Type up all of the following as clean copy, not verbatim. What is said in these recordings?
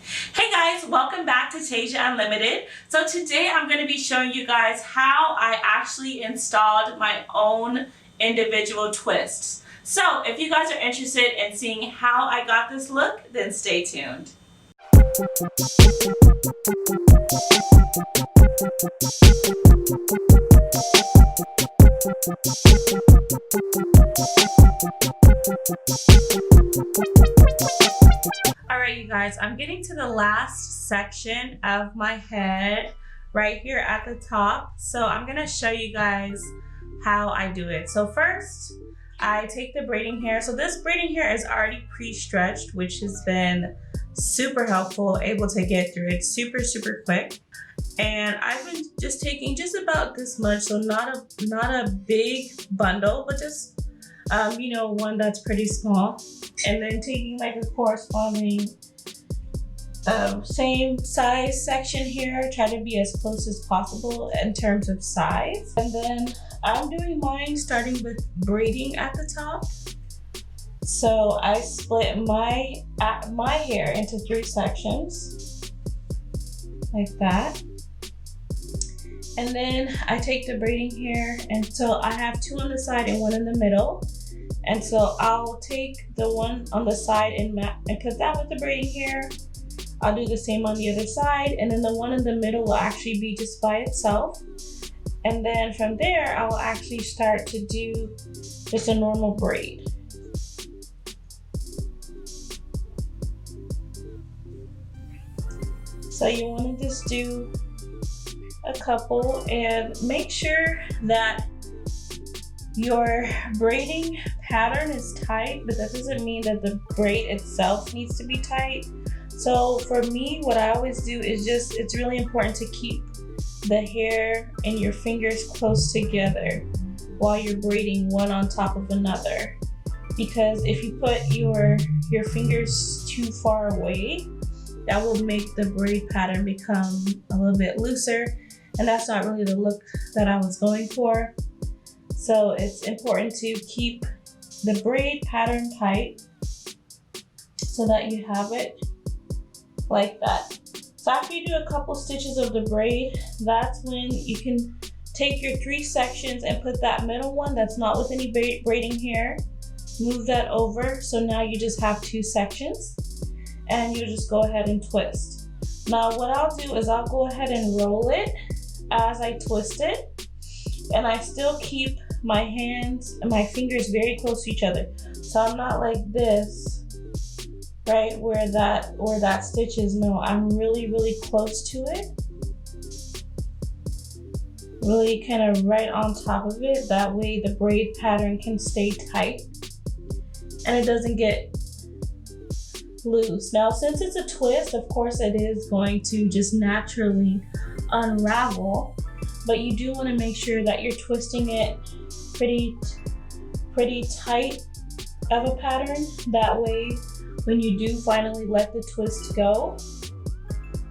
Hey guys, welcome back to Taeja Unlimited. So today I'm going to be showing you guys how I actually installed my own individual twists. So if you guys are interested in seeing how I got this look, then stay tuned. Alright you guys, I'm getting to the last section of my head right here at the top. So I'm going to show you guys how I do it. So first, I take the braiding hair. So this braiding hair is already pre-stretched, which has been super helpful, able to get through it super quick. And I've been just taking just about this much, so not a big bundle, but just one that's pretty small, and then taking like a corresponding same size section here, try to be as close as possible in terms of size. And then I'm doing mine starting with braiding at the top. So I split my hair into 3 sections like that. And then I take the braiding hair, and so I have 2 on the side and 1 in the middle. And so I'll take the one on the side and put that with the braiding hair. I'll do the same on the other side, and then the one in the middle will actually be just by itself. And then from there, I'll actually start to do just a normal braid. So you want to just do a couple and make sure that your braiding pattern is tight, but that doesn't mean that the braid itself needs to be tight. So for me, what I always do is it's really important to keep the hair and your fingers close together while you're braiding one on top of another. Because if you put your fingers too far away, that will make the braid pattern become a little bit looser, and that's not really the look that I was going for. So it's important to keep the braid pattern tight so that you have it like that. So after you do a couple stitches of the braid, that's when you can take your 3 sections and put that middle one that's not with any braiding hair, move that over. So now you just have 2 sections, and you just go ahead and twist. Now what I'll do is I'll go ahead and roll it as I twist it, and I still keep my hands and my fingers very close to each other. So I'm not like this, right, where that stitch is. No, I'm really close to it. Really kind of right on top of it. That way the braid pattern can stay tight and it doesn't get loose. Now, since it's a twist, of course it is going to just naturally unravel, but you do want to make sure that you're twisting it pretty tight of a pattern. That way, when you do finally let the twist go,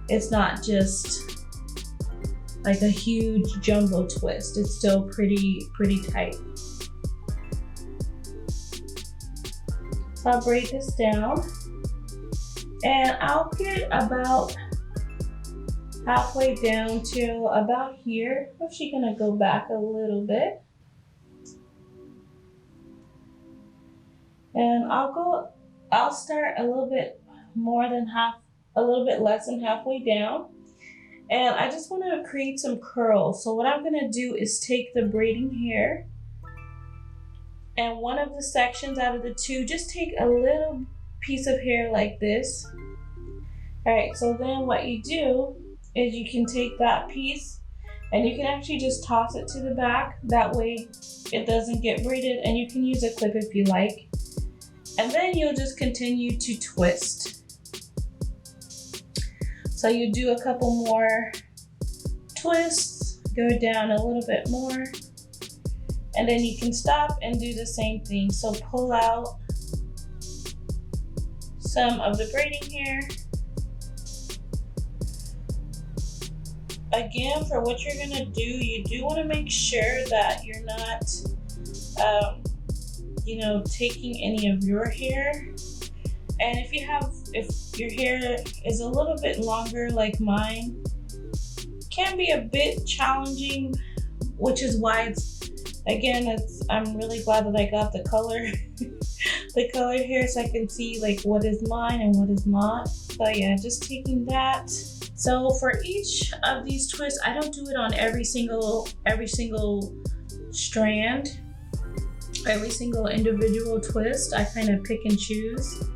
it's not just like a huge jumbo twist. It's still pretty tight. So I'll braid this down, and I'll get about halfway down to about here. I'm actually gonna go back a little bit. And I'll start a little bit less than halfway down. And I just want to create some curls. So what I'm gonna do is take the braiding hair, and one of the sections out of the 2, just take a little piece of hair like this. All right, so then what you do is you can take that piece and you can actually just toss it to the back. That way it doesn't get braided, and you can use a clip if you like. And then you'll just continue to twist. So you do a couple more twists, go down a little bit more, and then you can stop and do the same thing. So pull out some of the braiding hair. Again, for what you're gonna do, you do want to make sure that you're not taking any of your hair. And if your hair is a little bit longer like mine, can be a bit challenging, which is why I'm really glad that I got the color, the colored hair, so I can see like what is mine and what is not. So yeah, just taking that. So for each of these twists, I don't do it on every single strand, every single individual twist. I kind of pick and choose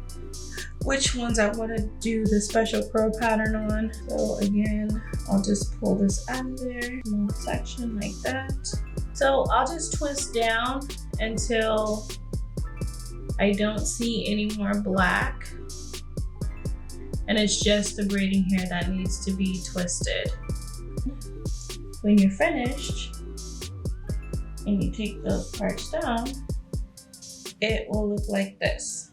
which ones I want to do the special curl pattern on. So again, I'll just pull this out of there, small section like that. So I'll just twist down until I don't see any more black. And it's just the braiding hair that needs to be twisted. When you're finished and you take those parts down, it will look like this.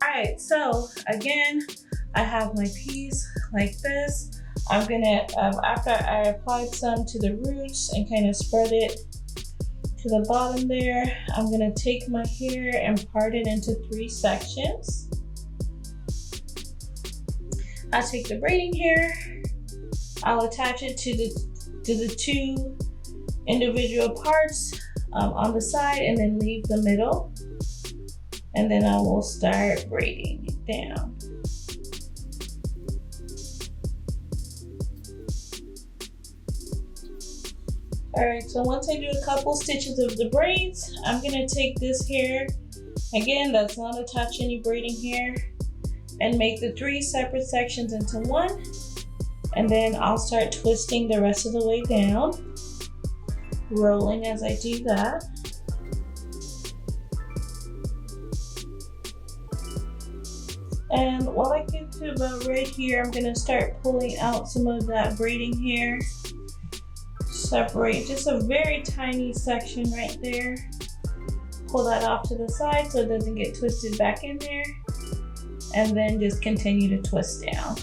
Alright, so again, I have my piece like this. I'm gonna, after I applied some to the roots and kind of spread it to the bottom there, I'm gonna take my hair and part it into 3 sections. I'll take the braiding hair, I'll attach it to the 2 individual parts on the side and then leave the middle. And then I will start braiding it down. All right, so once I do a couple stitches of the braids, I'm gonna take this hair, again, that's not attached any braiding hair, and make the 3 separate sections into 1. And then I'll start twisting the rest of the way down, rolling as I do that. And while I get to about right here, I'm gonna start pulling out some of that braiding hair. Separate just a very tiny section right there. Pull that off to the side so it doesn't get twisted back in there. And then just continue to twist down.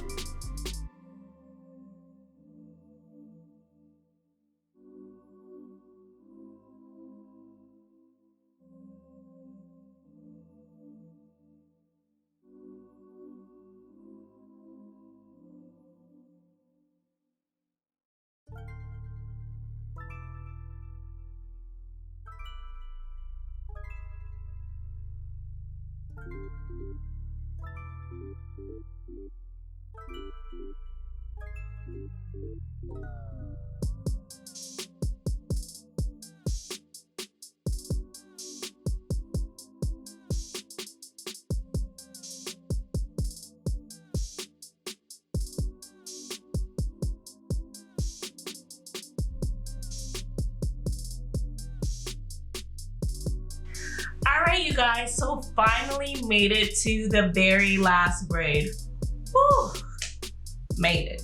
Alright, you guys, so finally made it to the very last braid. Woo! Made it.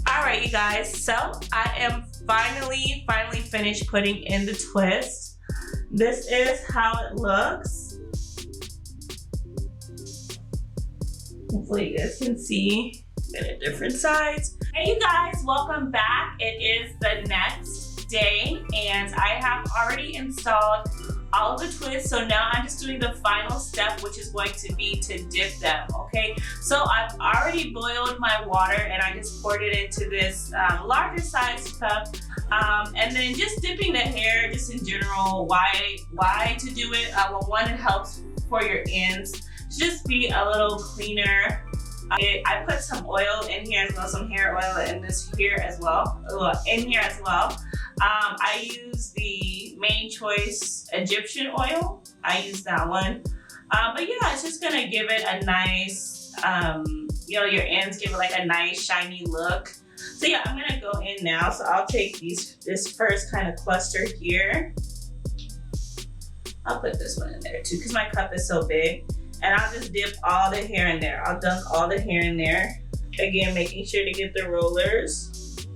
Alright, you guys, so I am finally finished putting in the twist. This is how it looks. Hopefully you guys can see it at different sides. Hey you guys, welcome back. It is the next day and I have already installed all of the twists. So now I'm just doing the final step, which is going to be to dip them, okay? So I've already boiled my water and I just poured it into this larger size cup. And then just dipping the hair, just in general, why to do it? Well, one, it helps for your ends to just be a little cleaner. I put some oil in here as well, some hair oil in this here as well, I use the Main Choice Egyptian oil. I use that one. But yeah, it's just gonna give it a nice, you know, your ends give it like a nice shiny look. So yeah, I'm gonna go in now. So I'll take this first kind of cluster here. I'll put this one in there too because my cup is so big. And I'll just dip all the hair in there. I'll dunk all the hair in there. Again, making sure to get the rollers.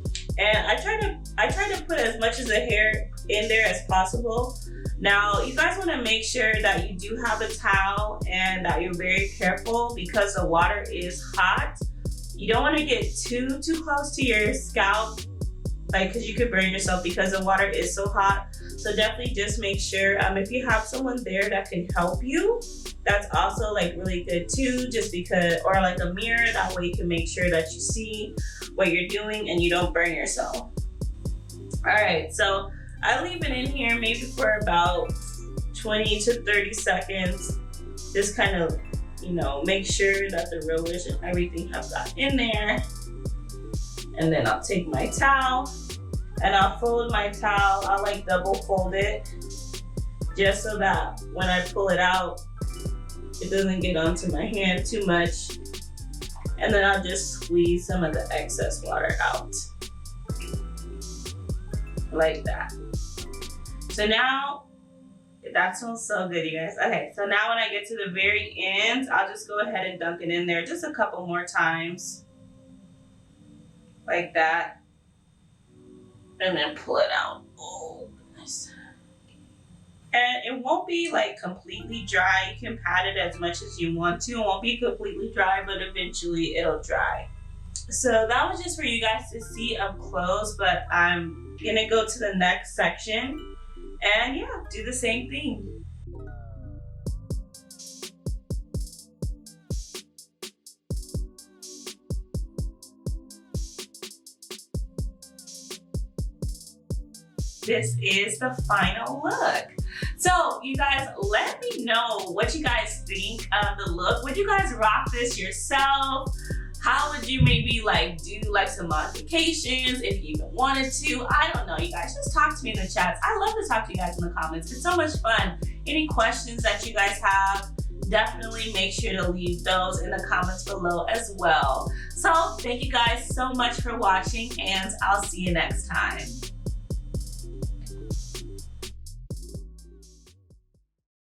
And I try to put as much of the hair in there as possible. Now, you guys want to make sure that you do have a towel and that you're very careful because the water is hot. You don't want to get too close to your scalp, like, because you could burn yourself because the water is so hot. So definitely just make sure, if you have someone there that can help you, that's also like really good too, just because, or like a mirror, that way you can make sure that you see what you're doing and you don't burn yourself. All right, so I leave it in here maybe for about 20 to 30 seconds. Just kind of, make sure that the rollers and everything have got in there. And then I'll take my towel and I'll fold my towel. I'll like double fold it just so that when I pull it out, it doesn't get onto my hand too much. And then I'll just squeeze some of the excess water out. Like that. So now, that smells so good, you guys. Okay, so now when I get to the very end, I'll just go ahead and dunk it in there just a couple more times. Like that. And then pull it out. Oh, goodness. And it won't be like completely dry. You can pat it as much as you want to. It won't be completely dry, but eventually it'll dry. So that was just for you guys to see up close, but I'm gonna go to the next section and yeah, do the same thing. This is the final look. So you guys, let me know what you guys think of the look. Would you guys rock this yourself? How would you maybe do some modifications if you even wanted to? I don't know, you guys. Just talk to me in the chats. I love to talk to you guys in the comments. It's so much fun. Any questions that you guys have, definitely make sure to leave those in the comments below as well. So thank you guys so much for watching, and I'll see you next time.